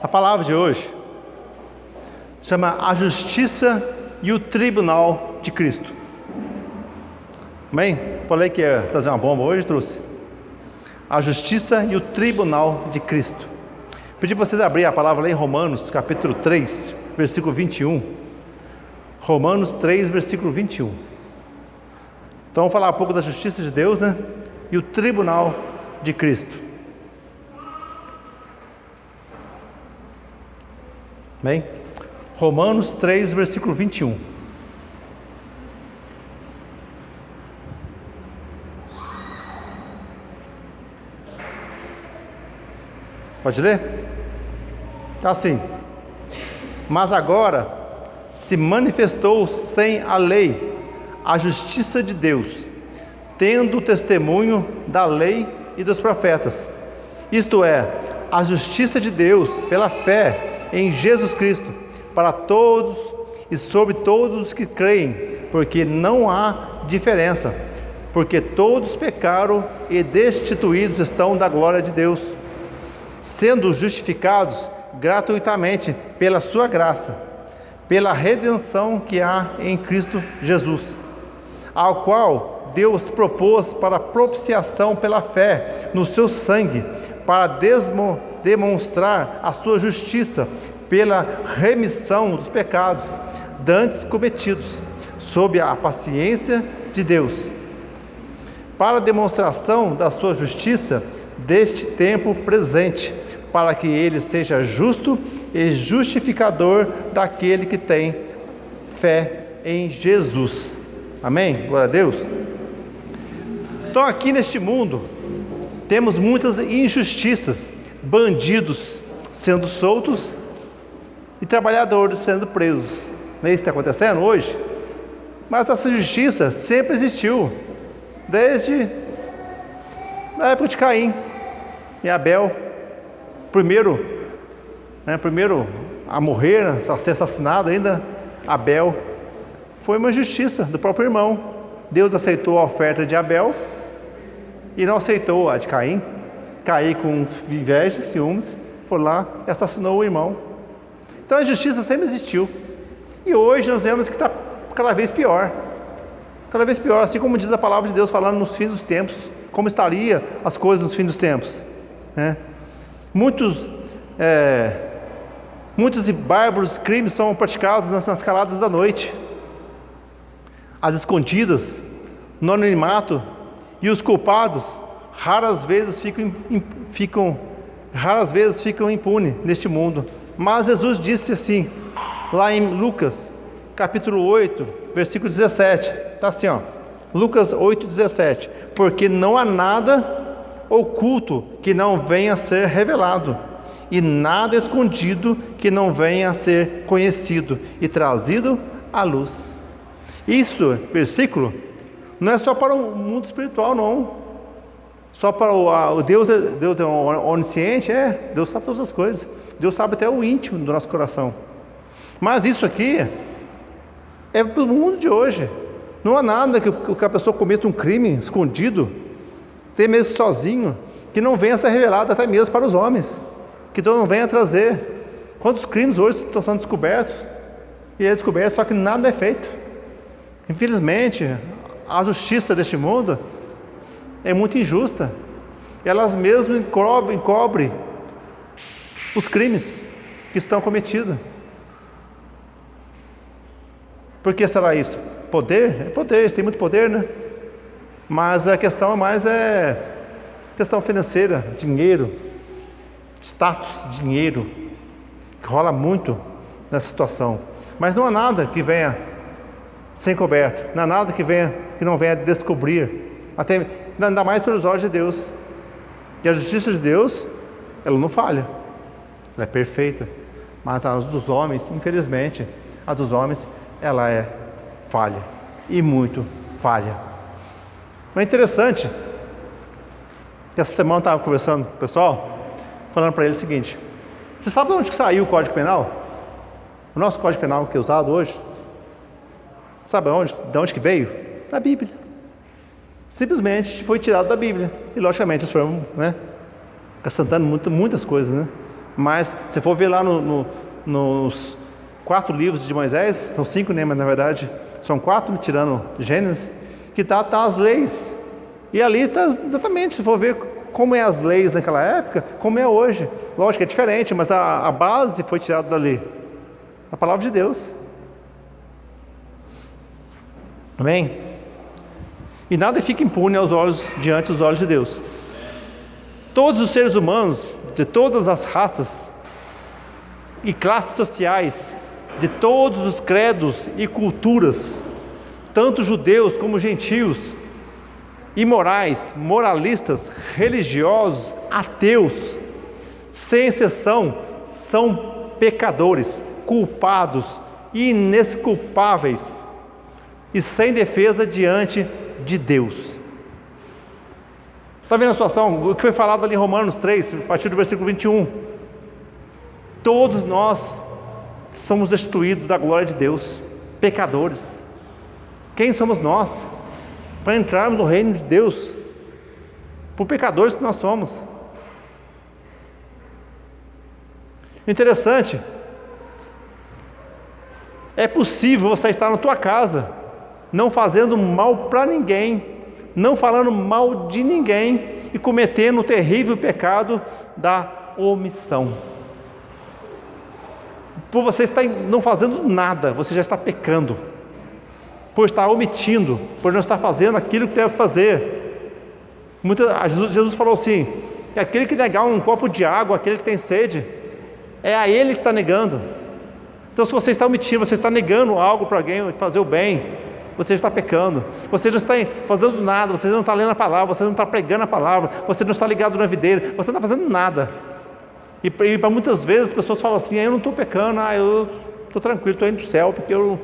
A palavra de hoje chama a justiça e o tribunal de Cristo. Amém? Falei que ia trazer uma bomba hoje, trouxe. A justiça e o tribunal de Cristo. Pedi para vocês abrirem a palavra lá em Romanos, capítulo 3, versículo 21. Romanos 3, versículo 21. Então vamos falar um pouco da justiça de Deus, né? E o tribunal de Cristo. Amém? Romanos 3, versículo 21. Pode ler? Está assim: mas agora se manifestou sem a lei a justiça de Deus, tendo o testemunho da lei e dos profetas, isto é, a justiça de Deus pela fé em Jesus Cristo, para todos e sobre todos os que creem, porque não há diferença, porque todos pecaram e destituídos estão da glória de Deus, sendo justificados gratuitamente pela sua graça, pela redenção que há em Cristo Jesus, ao qual Deus propôs para propiciação pela fé no seu sangue, para demonstrar a sua justiça pela remissão dos pecados dantes cometidos, sob a paciência de Deus, para a demonstração da sua justiça deste tempo presente, para que ele seja justo e justificador daquele que tem fé em Jesus. Amém? Glória a Deus. Então aqui neste mundo temos muitas injustiças, bandidos sendo soltos e trabalhadores sendo presos. Não é isso que está acontecendo hoje? Mas essa justiça sempre existiu, desde a época de Caim e Abel, primeiro a morrer, a ser assassinado ainda, Abel. Foi uma injustiça do próprio irmão. Deus aceitou a oferta de Abel e não aceitou a de Caim. Caim, com inveja, ciúmes, foi lá e assassinou o irmão. Então a injustiça sempre existiu. E hoje nós vemos que está cada vez pior. Cada vez pior, assim como diz a palavra de Deus falando nos fins dos tempos, como estaria as coisas nos fins dos tempos, né? Muitos e bárbaros crimes são praticados nas caladas da noite, às escondidas, no anonimato, e os culpados raras vezes ficam impunes neste mundo. Mas Jesus disse assim, lá em Lucas, capítulo 8, versículo 17, está assim, ó, Lucas 8, 17, porque não há nada oculto que não venha a ser revelado, e nada escondido que não venha a ser conhecido e trazido à luz. Isso, versículo, não é só para o mundo espiritual, não. Só para o Deus é onisciente, Deus sabe todas as coisas. Deus sabe até o íntimo do nosso coração. Mas isso aqui é para o mundo de hoje. Não há nada que a pessoa cometa um crime escondido, até mesmo sozinho, que não venha a ser revelado até mesmo para os homens, que Deus não venha a trazer. Quantos crimes hoje estão sendo descobertos? E é descoberto, só que nada é feito. Infelizmente, a justiça deste mundo é muito injusta. Elas mesmas encobrem os crimes que estão cometidos. Por que será isso? Poder? É poder, eles têm muito poder, né? Mas a questão é mais questão financeira, dinheiro, status, dinheiro, que rola muito nessa situação. Mas não há nada que venha sem coberto, não há nada que não venha descobrir, ainda mais pelos olhos de Deus. E a justiça de Deus, ela não falha, ela é perfeita. Mas a dos homens, infelizmente, a dos homens, ela é falha, e muito falha. Mas é interessante, essa semana eu estava conversando com o pessoal, falando para eles o seguinte: você sabe de onde que saiu o Código Penal? O nosso Código Penal que é usado hoje, sabe de onde que veio? Da Bíblia. Simplesmente foi tirado da Bíblia. E logicamente eles foram, acrescentando muitas coisas, né? Mas se for ver lá nos 4 livros de Moisés, são 5, né, mas na verdade são 4, tirando Gênesis, que tá as leis. E ali está exatamente, se for ver como é as leis naquela época, como é hoje. Lógico que é diferente, mas a base foi tirada dali, a palavra de Deus. Amém? E nada fica impune diante dos olhos de Deus. Todos os seres humanos, de todas as raças e classes sociais, de todos os credos e culturas, tanto judeus como gentios, imorais, moralistas, religiosos, ateus, sem exceção, são pecadores, culpados, inesculpáveis e sem defesa diante de Deus. Está vendo a situação? O que foi falado ali em Romanos 3, a partir do versículo 21. Todos nós somos destituídos da glória de Deus, pecadores. Quem somos nós para entrarmos no reino de Deus? Por pecadores que nós somos. Interessante, é possível você estar na tua casa, não fazendo mal para ninguém, não falando mal de ninguém e cometendo o terrível pecado da omissão. Por você estar não fazendo nada, você já está pecando. Por estar omitindo, por não estar fazendo aquilo que deve fazer. Jesus falou assim: aquele que negar um copo de água, aquele que tem sede, é a ele que está negando. Então, se você está omitindo, você está negando algo para alguém, fazer o bem, você está pecando. Você não está fazendo nada, você não está lendo a palavra, você não está pregando a palavra, você não está ligado na videira, você não está fazendo nada. E para muitas vezes as pessoas falam assim: eu não estou pecando, eu estou tranquilo, estou indo para o céu, porque eu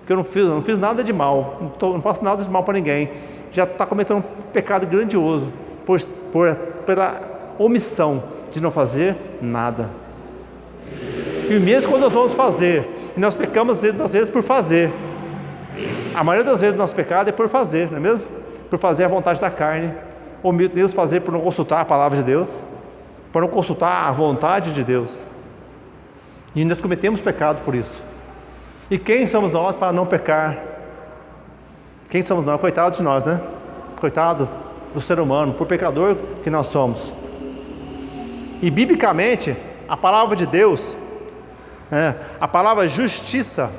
não fiz nada de mal, não faço nada de mal para ninguém. Já está cometendo um pecado grandioso pela omissão de não fazer nada. E mesmo quando nós vamos fazer, e nós pecamos às vezes por fazer. A maioria das vezes o nosso pecado é por fazer, não é mesmo? Por fazer a vontade da carne, ou mesmo fazer por não consultar a palavra de Deus, por não consultar a vontade de Deus. E nós cometemos pecado por isso. E quem somos nós para não pecar? Quem somos nós? Coitado de nós, né? Coitado do ser humano, por pecador que nós somos. E biblicamente, a palavra de Deus, a palavra justiça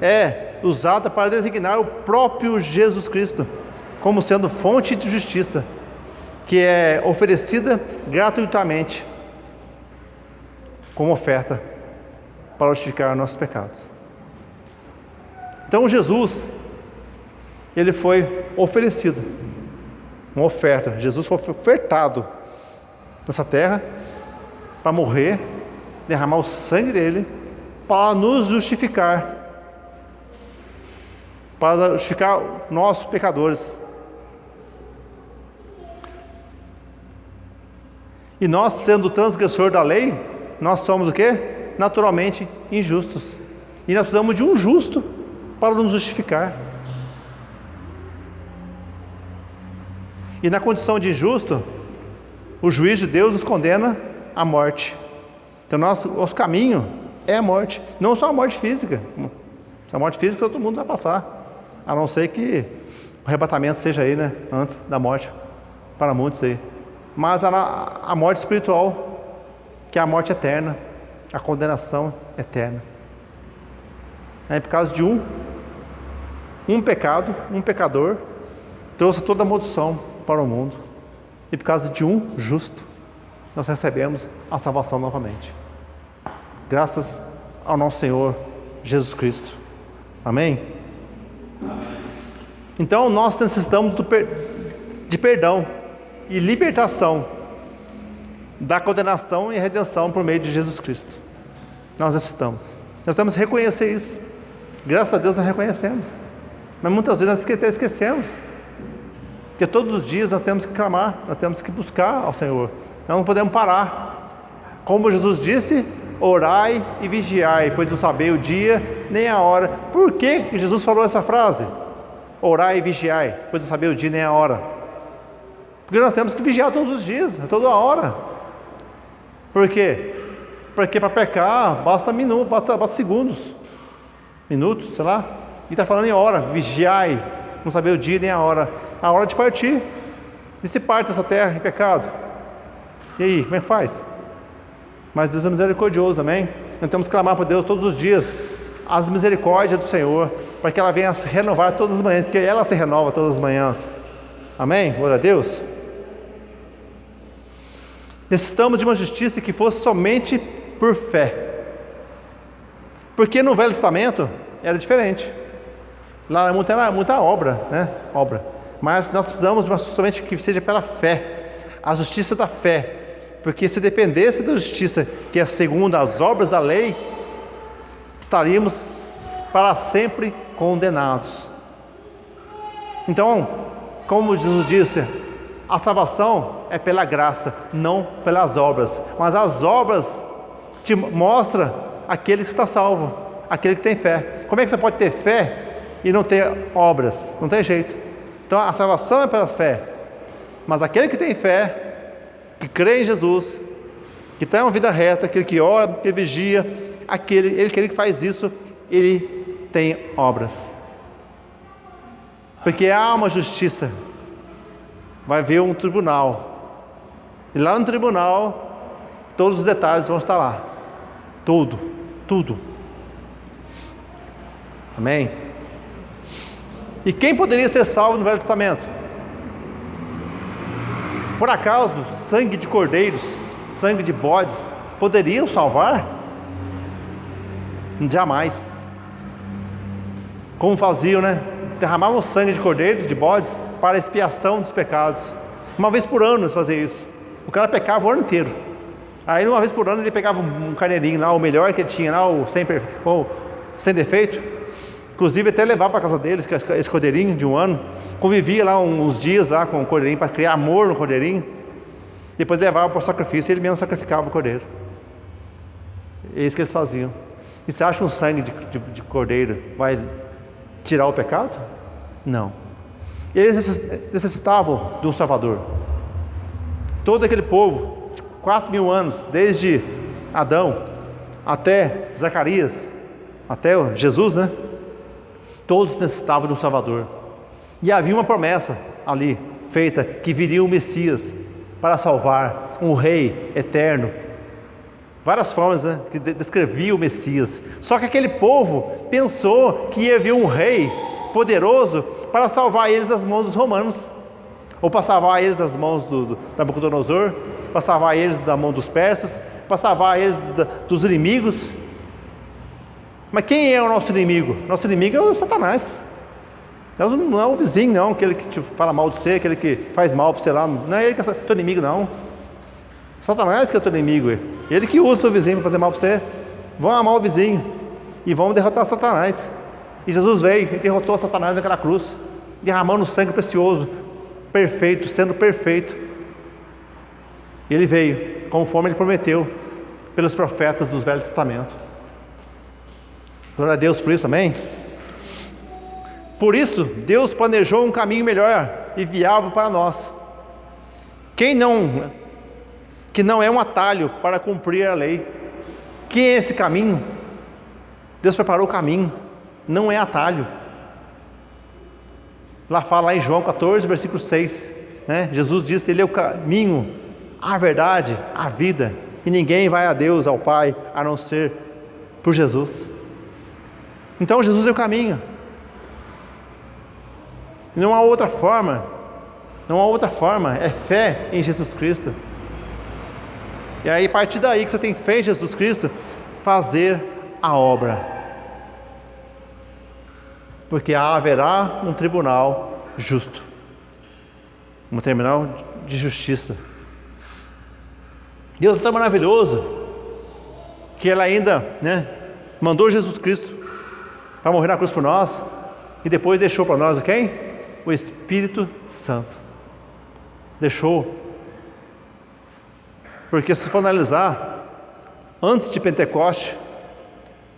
é usada para designar o próprio Jesus Cristo como sendo fonte de justiça, que é oferecida gratuitamente como oferta para justificar nossos pecados. Então Jesus, ele foi oferecido, uma oferta. Jesus foi ofertado nessa terra para morrer, derramar o sangue dele, para nos justificar, para justificar nós pecadores. E nós, sendo transgressor da lei, nós somos o quê? Naturalmente injustos. E nós precisamos de um justo para nos justificar. E na condição de injusto, o juiz de Deus nos condena à morte. Então nosso caminho é a morte, não só a morte física. A morte física todo mundo vai passar, a não ser que o arrebatamento seja aí, né, antes da morte, para muitos aí. Mas a morte espiritual, que é a morte eterna, a condenação eterna. É por causa de um pecado, um pecador, trouxe toda a maldição para o mundo. E por causa de um justo, nós recebemos a salvação novamente. Graças ao nosso Senhor Jesus Cristo. Amém? Então nós necessitamos de perdão e libertação da condenação e redenção por meio de Jesus Cristo. Nós necessitamos. Nós temos que reconhecer isso. Graças a Deus nós reconhecemos. Mas muitas vezes nós até esquecemos. Porque todos os dias nós temos que clamar, nós temos que buscar ao Senhor. Nós não podemos parar. Como Jesus disse: orai e vigiai, pois não sabeis o dia nem a hora. Por que Jesus falou essa frase? Orai e vigiai, pois não sabeis o dia nem a hora. Porque nós temos que vigiar todos os dias, a toda hora. Por quê? Porque para pecar basta minutos, basta segundos, minutos, sei lá. E está falando em hora, vigiai, não saber o dia nem a hora de partir. E se parte essa terra em pecado? E aí, como é que faz? Mas Deus é misericordioso, amém? Nós temos que clamar para Deus todos os dias as misericórdias do Senhor, para que ela venha se renovar todas as manhãs, que ela se renova todas as manhãs. Amém? Glória a Deus. Necessitamos de uma justiça que fosse somente por fé. Porque no Velho Testamento era diferente. Lá era muita obra, né? Obra. Mas nós precisamos de uma somente que seja pela fé. A justiça da fé. Porque se dependesse da justiça, que é segundo as obras da lei, estaríamos para sempre condenados. Então, como Jesus disse, a salvação é pela graça, não pelas obras. Mas as obras te mostram aquele que está salvo, aquele que tem fé. Como é que você pode ter fé e não ter obras? Não tem jeito. Então a salvação é pela fé. Mas aquele que tem fé, que crê em Jesus, que tem uma vida reta, aquele que ora, que vigia, aquele que faz isso, ele tem obras. Porque há uma justiça. Vai haver um tribunal. E lá no tribunal, todos os detalhes vão estar lá. Tudo. Amém? E quem poderia ser salvo no Velho Testamento? Por acaso, sangue de cordeiros, sangue de bodes, poderiam salvar? Jamais. Como faziam, né? Derramavam sangue de cordeiros, de bodes, para a expiação dos pecados. Uma vez por ano eles faziam isso. O cara pecava o ano inteiro. Aí uma vez por ano ele pegava um carneirinho lá, o melhor que ele tinha lá, o sem defeito. Inclusive até levava para a casa deles, esse cordeirinho de um ano. Convivia lá uns dias lá com o cordeirinho, para criar amor no cordeirinho. Depois levava para o sacrifício e ele mesmo sacrificava o cordeiro. É isso que eles faziam. E você acha um sangue de cordeiro vai tirar o pecado? Não. Eles necessitavam de um Salvador. Todo aquele povo, 4.000 anos, desde Adão até Zacarias, até Jesus, né? Todos necessitavam de um Salvador. E havia uma promessa ali, feita, que viria o Messias para salvar, um rei eterno. Várias formas, né, que descrevia o Messias. Só que aquele povo pensou que ia vir um rei poderoso para salvar eles das mãos dos romanos, ou para salvar eles das mãos da Nabucodonosor, para salvar eles da mão dos persas, para salvar eles dos inimigos. Mas quem é o nosso inimigo? Nosso inimigo é o Satanás. Não é o vizinho, não, aquele que te fala mal de você, aquele que faz mal para você lá. Não é ele que é teu inimigo, não. Satanás que é teu inimigo. Ele que usa o teu vizinho para fazer mal para você. Vão amar o vizinho e vão derrotar Satanás. E Jesus veio e derrotou Satanás naquela cruz, derramando sangue precioso, perfeito, sendo perfeito. Ele veio, conforme ele prometeu, pelos profetas do Velho Testamento. Glória a Deus por isso, amém? Por isso, Deus planejou um caminho melhor e viável para nós, que não é um atalho para cumprir a lei. Que é esse caminho? Deus preparou o caminho, não é atalho. Lá fala em João 14, versículo 6, né? Jesus disse, Ele é o caminho, a verdade, a vida, e ninguém vai a Deus, ao Pai, a não ser por Jesus. Então Jesus é o caminho. Não há outra forma, é fé em Jesus Cristo. E aí, a partir daí que você tem fé em Jesus Cristo, fazer a obra. Porque haverá um tribunal justo, um tribunal de justiça. Deus é tão maravilhoso, que Ele ainda, né, mandou Jesus Cristo para morrer na cruz por nós, e depois deixou para nós quem? O Espírito Santo. Deixou. Porque se for analisar, antes de Pentecoste,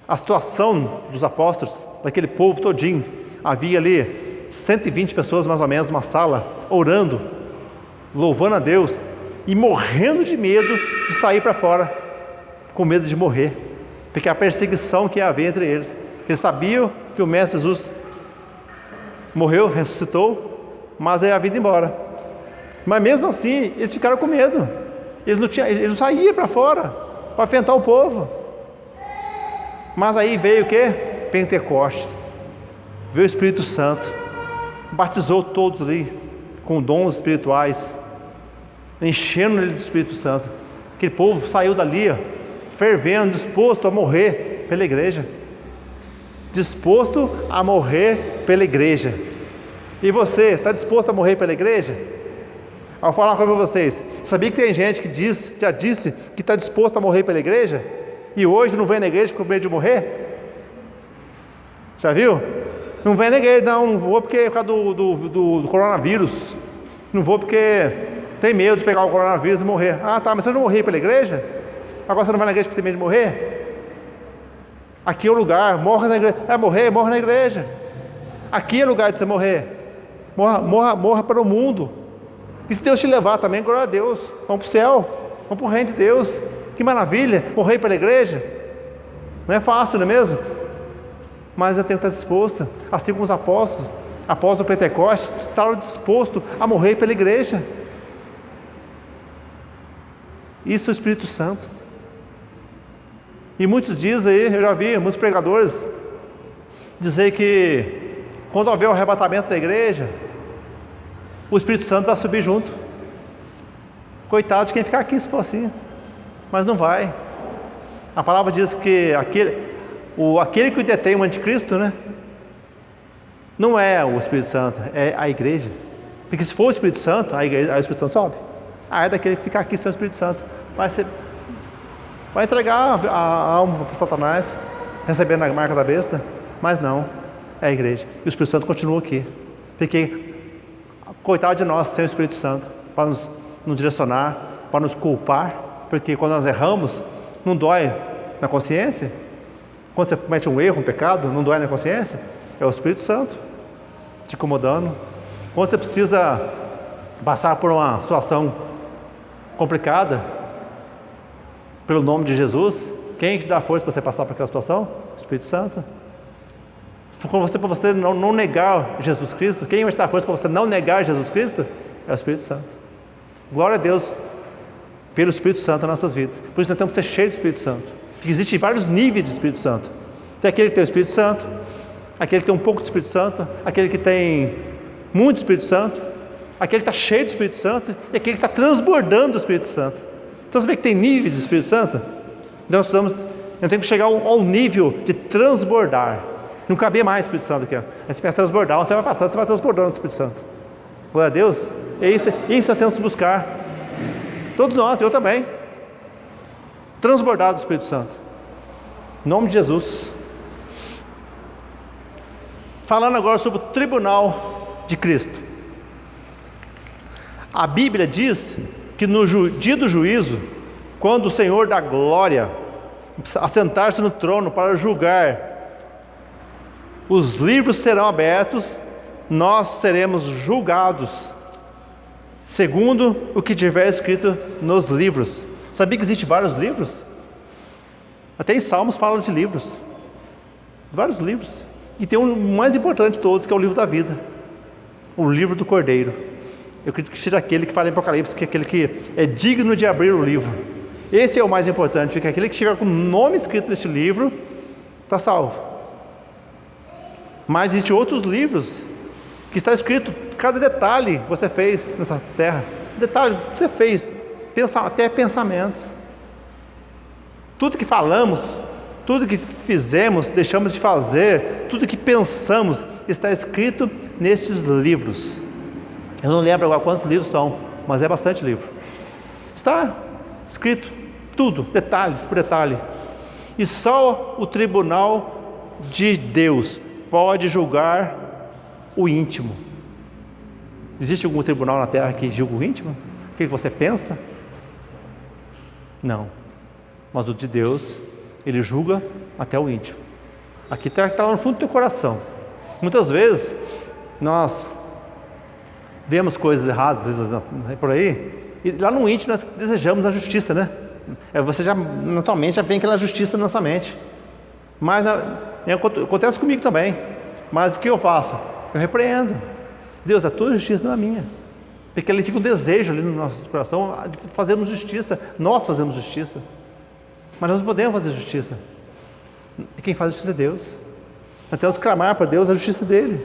a situação dos apóstolos, daquele povo todinho, havia ali 120 pessoas mais ou menos numa sala, orando, louvando a Deus, e morrendo de medo de sair para fora, com medo de morrer, porque a perseguição que ia haver entre eles. Eles sabiam que o Mestre Jesus morreu, ressuscitou, mas ia vir embora. Mas mesmo assim, eles ficaram com medo. Eles não saíam para fora para enfrentar o povo. Mas aí veio o que? Pentecostes. Veio o Espírito Santo, batizou todos ali com dons espirituais, enchendo ele do Espírito Santo. Aquele povo saiu dali, fervendo, disposto a morrer pela igreja. Disposto a morrer pela igreja. E você, está disposto a morrer pela igreja? Vou falar uma coisa para vocês. Sabia que tem gente que já disse que está disposto a morrer pela igreja? E hoje não vem na igreja com medo de morrer? Já viu? Não vem na igreja, não vou porque é por causa do coronavírus. Não vou porque tem medo de pegar o coronavírus e morrer. Ah, tá, mas você não morreu pela igreja? Agora você não vai na igreja porque tem medo de morrer? Aqui é o lugar, morra na igreja. Morre na igreja. Aqui é o lugar de você morrer. Morra para o mundo. E se Deus te levar também, glória a Deus. Vamos para o céu, vamos para o reino de Deus. Que maravilha, morrer pela igreja. Não é fácil, não é mesmo? Mas eu tenho que estar disposto, assim como os apóstolos, após o Pentecostes, estavam dispostos a morrer pela igreja. Isso é o Espírito Santo. E muitos dizem aí, eu já vi muitos pregadores dizer que quando houver o arrebatamento da igreja, o Espírito Santo vai subir junto. Coitado de quem ficar aqui se for assim, mas não vai. A palavra diz que aquele que detém o anticristo, né, não é o Espírito Santo, é a igreja. Porque se for o Espírito Santo, aí o Espírito Santo sobe. É daquele que ficar aqui sem o Espírito Santo. Vai entregar a alma para Satanás, recebendo a marca da besta, mas não, é a igreja. E o Espírito Santo continua aqui. Porque coitado de nós sem o Espírito Santo, para nos direcionar, para nos culpar, porque quando nós erramos, não dói na consciência. Quando você comete um erro, um pecado, não dói na consciência? É o Espírito Santo te incomodando. Quando você precisa passar por uma situação complicada, pelo nome de Jesus, quem te dá força para você passar por aquela situação? O Espírito Santo. Para você não negar Jesus Cristo, quem vai te dar força para você não negar Jesus Cristo? É o Espírito Santo. Glória a Deus pelo Espírito Santo nas nossas vidas. Por isso nós temos que ser cheios do Espírito Santo. Porque existem vários níveis de Espírito Santo. Tem aquele que tem o Espírito Santo, aquele que tem um pouco de Espírito Santo, aquele que tem muito Espírito Santo, aquele que está cheio do Espírito Santo e aquele que está transbordando do Espírito Santo. Então você vê que tem níveis de Espírito Santo? Então nós temos que chegar ao nível de transbordar. Não cabia mais o Espírito Santo aqui. Aí você pensa transbordar, você vai passando, você vai transbordando o Espírito Santo. Glória a Deus. É isso nós temos que buscar. Todos nós, eu também. Transbordar do Espírito Santo. Em nome de Jesus. Falando agora sobre o tribunal de Cristo. A Bíblia diz que no dia do juízo, quando o Senhor da glória assentar-se no trono para julgar, os livros serão abertos, nós seremos julgados segundo o que tiver escrito nos livros. Sabia que existem vários livros? Até em Salmos fala de livros, vários livros. E tem um mais importante de todos, que é o livro da vida, o livro do Cordeiro. Eu acredito que seja aquele que fala em Apocalipse, que é aquele que é digno de abrir o livro. Esse é o mais importante, porque aquele que chega com o nome escrito nesse livro está salvo. Mas existem outros livros que está escrito cada detalhe que você fez nessa terra, detalhe que você fez, até pensamentos. Tudo que falamos, tudo que fizemos, deixamos de fazer, tudo que pensamos está escrito nestes livros. Eu não lembro agora quantos livros são, mas é bastante livro. Está escrito tudo, detalhes por detalhe. E só o tribunal de Deus pode julgar o íntimo. Existe algum tribunal na terra que julga o íntimo? O que você pensa? Não. Mas o de Deus, ele julga até o íntimo. Aqui está lá no fundo do teu coração. Muitas vezes nós vemos coisas erradas, às vezes por aí, e lá no íntimo nós desejamos a justiça, né? Você já, naturalmente, já vem aquela justiça na nossa mente. Mas acontece comigo também. Mas o que eu faço? Eu repreendo. Deus, a tua justiça não é a minha. Porque ali fica um desejo ali no nosso coração de fazermos justiça. Nós fazemos justiça. Mas nós não podemos fazer justiça. E quem faz justiça é Deus. Nós temos que clamar para Deus a justiça dele.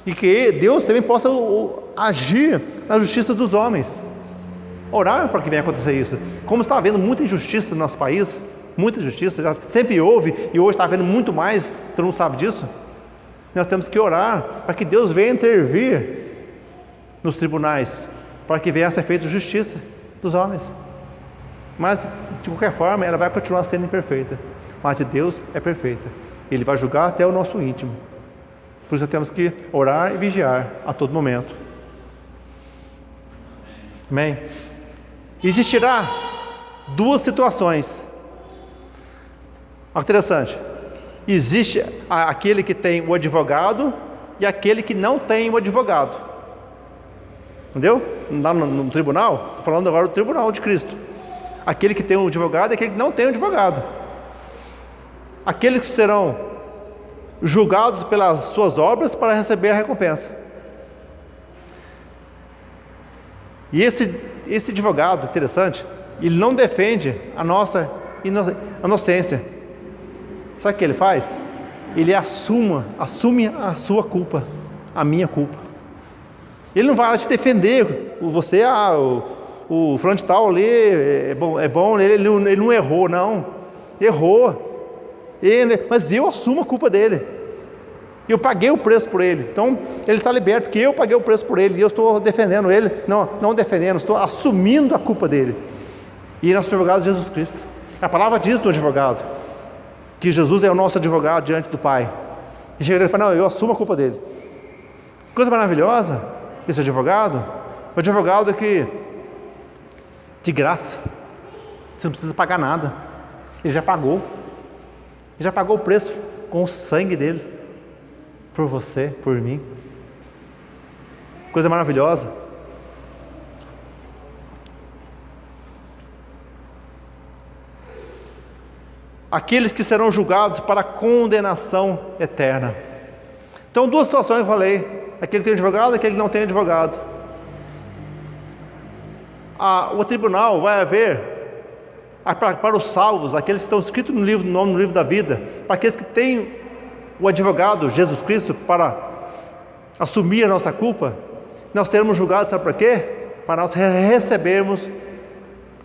E que Deus também possa agir na justiça dos homens. Orar para que venha acontecer isso. Como está havendo muita injustiça no nosso país, muita injustiça, já sempre houve, e hoje está havendo muito mais, todo mundo sabe disso. Nós temos que orar para que Deus venha intervir nos tribunais, para que venha a ser feita justiça dos homens. Mas, de qualquer forma, ela vai continuar sendo imperfeita. Mas de Deus é perfeita. Ele vai julgar até o nosso íntimo. Por isso temos que orar e vigiar a todo momento. Amém? Existirá duas situações. Olha que interessante. Existe aquele que tem o advogado e aquele que não tem o advogado. Entendeu? Lá no tribunal, estou falando agora do tribunal de Cristo. Aquele que tem o advogado e aquele que não tem o advogado. Aqueles que serão julgados pelas suas obras para receber a recompensa. E esse advogado, interessante, ele não defende a nossa inocência. Sabe o que ele faz? Ele assume a sua culpa, a minha culpa. Ele não vai lá te defender, você, o fulano de tal ali é bom, ele não errou, não. Errou. Mas eu assumo a culpa dele. Eu paguei o preço por ele. Então ele está liberto, porque eu paguei o preço por ele. E eu estou defendendo ele. Não defendendo, estou assumindo a culpa dele. E nosso advogado é Jesus Cristo. A palavra diz do advogado que Jesus é o nosso advogado diante do Pai. E chega ele e fala: não, eu assumo a culpa dele. Coisa maravilhosa, esse advogado. O advogado que, de graça, você não precisa pagar nada. Ele já pagou. Ele já pagou o preço com o sangue dele. Por você, por mim. Coisa maravilhosa. Aqueles que serão julgados para condenação eterna. Então, duas situações eu falei: aquele que tem advogado e aquele que não tem advogado. O tribunal vai haver para os salvos, aqueles que estão escritos no livro da vida, para aqueles que têm o advogado, Jesus Cristo, para assumir a nossa culpa. Nós seremos julgados, sabe para quê? Para nós recebermos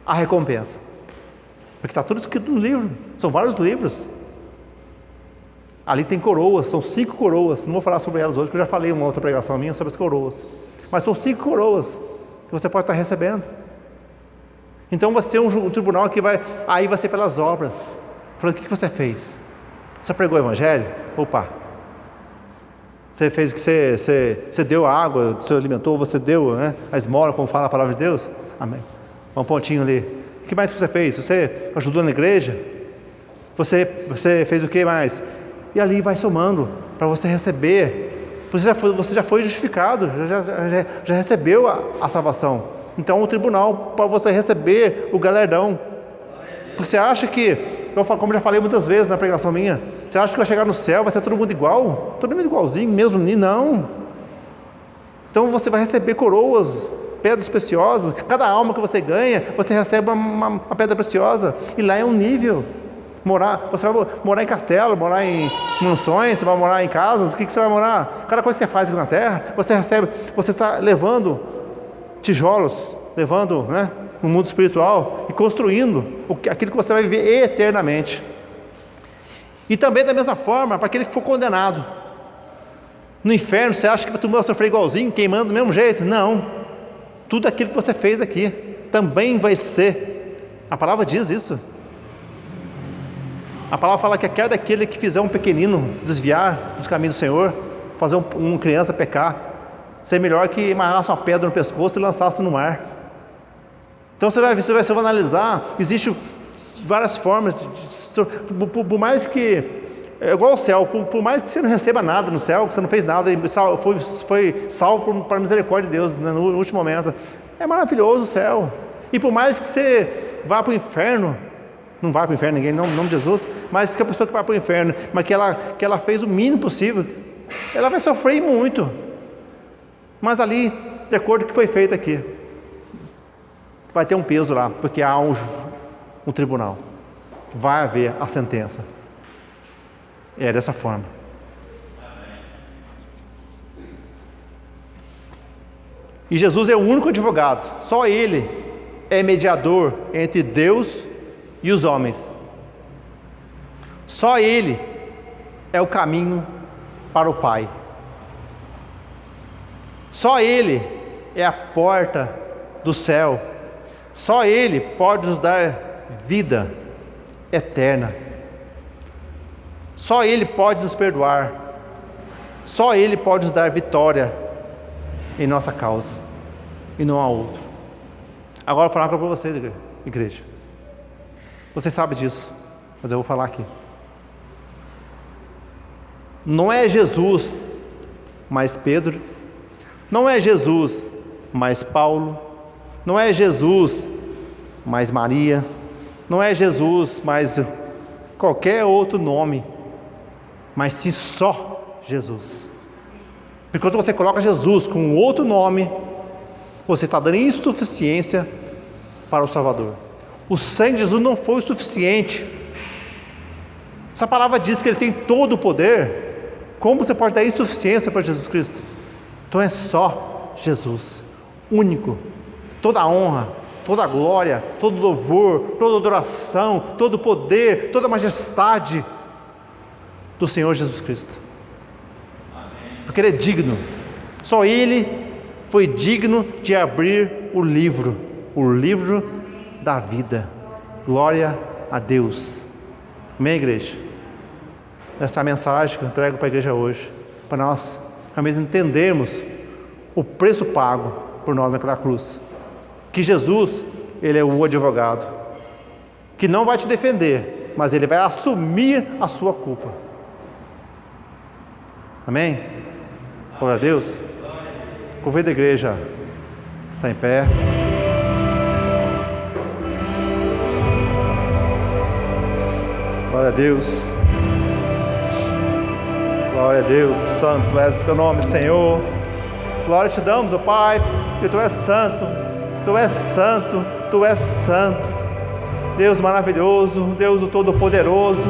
a recompensa. Porque está tudo escrito no livro, são vários livros. Ali tem coroas, são 5 coroas. Não vou falar sobre elas hoje, porque eu já falei uma outra pregação minha sobre as coroas. Mas são 5 coroas que você pode estar recebendo. Então vai ser um tribunal que vai ser pelas obras. Falando: o que você fez? Você pregou o evangelho? Opa! Você fez o que você deu a água, você alimentou, você deu, né, a esmola, como fala a palavra de Deus? Amém. Um pontinho ali. O que mais que você fez? Você ajudou na igreja? Você fez o que mais? E ali vai somando para você receber. Você já foi justificado, já recebeu a salvação. Então o tribunal para você receber o galardão. Porque você acha que, como já falei muitas vezes na pregação minha, você acha que vai chegar no céu, vai ser todo mundo igual? Todo mundo igualzinho, mesmo? Não. Então você vai receber coroas, pedras preciosas. Cada alma que você ganha, você recebe uma pedra preciosa. E lá é um nível. Você vai morar em castelo, morar em mansões, você vai morar em casas. O que você vai morar? Cada coisa que você faz aqui na terra, você está levando tijolos, levando, né, no mundo espiritual e construindo aquilo que você vai viver eternamente. E também da mesma forma para aquele que for condenado no inferno. Você acha que tu vai sofrer igualzinho, queimando do mesmo jeito? Não. Tudo aquilo que você fez aqui também vai ser. A palavra diz isso. A palavra fala que aquele daquele que fizer um pequenino desviar dos caminhos do Senhor, fazer uma criança pecar, ser melhor que amarrasse uma pedra no pescoço e lançasse no mar. Então você vai analisar, existem várias formas, por mais que, é igual ao céu, por mais que você não receba nada no céu, que você não fez nada, foi salvo para a misericórdia de Deus, né, no último momento. É maravilhoso o céu. E por mais que você vá para o inferno, não vai para o inferno ninguém, não, em nome de Jesus, mas que a pessoa que vai para o inferno, mas que ela fez o mínimo possível, ela vai sofrer muito. Mas ali, de acordo com o que foi feito aqui, vai ter um peso lá, porque há um tribunal. Vai haver a sentença. É dessa forma. E Jesus é o único advogado. Só Ele é mediador entre Deus e os homens. Só Ele é o caminho para o Pai. Só Ele é a porta do céu. Só Ele pode nos dar vida eterna. Só Ele pode nos perdoar. Só Ele pode nos dar vitória em nossa causa, e não há outro. Agora eu vou falar para vocês, igreja. Você sabe disso, mas eu vou falar aqui. Não é Jesus mais Pedro, não é Jesus mais Paulo, não é Jesus mais Maria, não é Jesus mais qualquer outro nome, mas sim só Jesus. Porque quando você coloca Jesus com um outro nome, você está dando insuficiência para o Salvador. O sangue de Jesus não foi o suficiente. Essa palavra diz que Ele tem todo o poder. Como você pode dar insuficiência para Jesus Cristo? Então é só Jesus, único. Toda a honra, toda a glória, todo o louvor, toda a adoração, todo o poder, toda a majestade do Senhor Jesus Cristo. Porque Ele é digno. Só Ele foi digno de abrir o livro da vida. Glória a Deus. Amém, igreja? Essa é a mensagem que eu entrego para a igreja hoje, para nós realmente entendermos o preço pago por nós naquela cruz. Que Jesus, Ele é o advogado, que não vai te defender, mas Ele vai assumir a sua culpa. Amém? Glória a Deus. Convido a igreja a estar em pé. Glória a Deus. Glória a Deus. Santo és o teu nome, Senhor. Glória te damos, ó Pai, porque Tu és santo. Tu és santo. Tu és santo. Deus maravilhoso, Deus o Todo-Poderoso.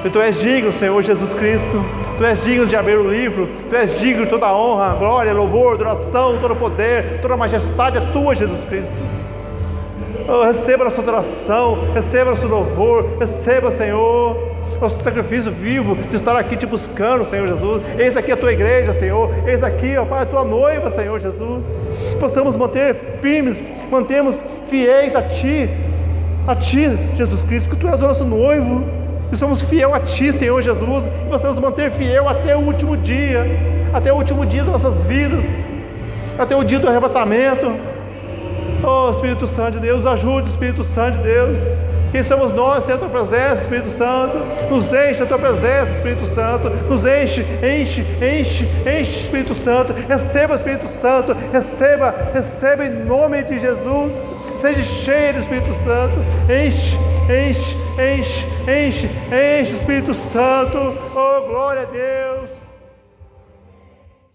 E Tu és digno, Senhor Jesus Cristo. Tu és digno de abrir o livro. Tu és digno de toda a honra, glória, louvor, adoração, todo o poder, toda a majestade é Tua, Jesus Cristo. Oh, receba a sua adoração, receba o seu louvor, receba, Senhor, o seu sacrifício vivo de estar aqui te buscando, Senhor Jesus. Eis aqui a Tua igreja, Senhor. Eis aqui, ó Pai, a Tua noiva, Senhor Jesus. Possamos manter firmes, mantermos fiéis a Ti, Jesus Cristo, que Tu és o nosso noivo. E somos fiel a Ti, Senhor Jesus, e possamos manter fiel até o último dia das nossas vidas, até o dia do arrebatamento. Oh, Espírito Santo de Deus, ajude, Espírito Santo de Deus. Quem somos nós sem a Tua presença, Espírito Santo? Nos enche a Tua presença, Espírito Santo. Nos enche, Espírito Santo. Receba, Espírito Santo. Receba em nome de Jesus. Seja cheio do Espírito Santo. Enche, Espírito Santo. Oh, glória a Deus.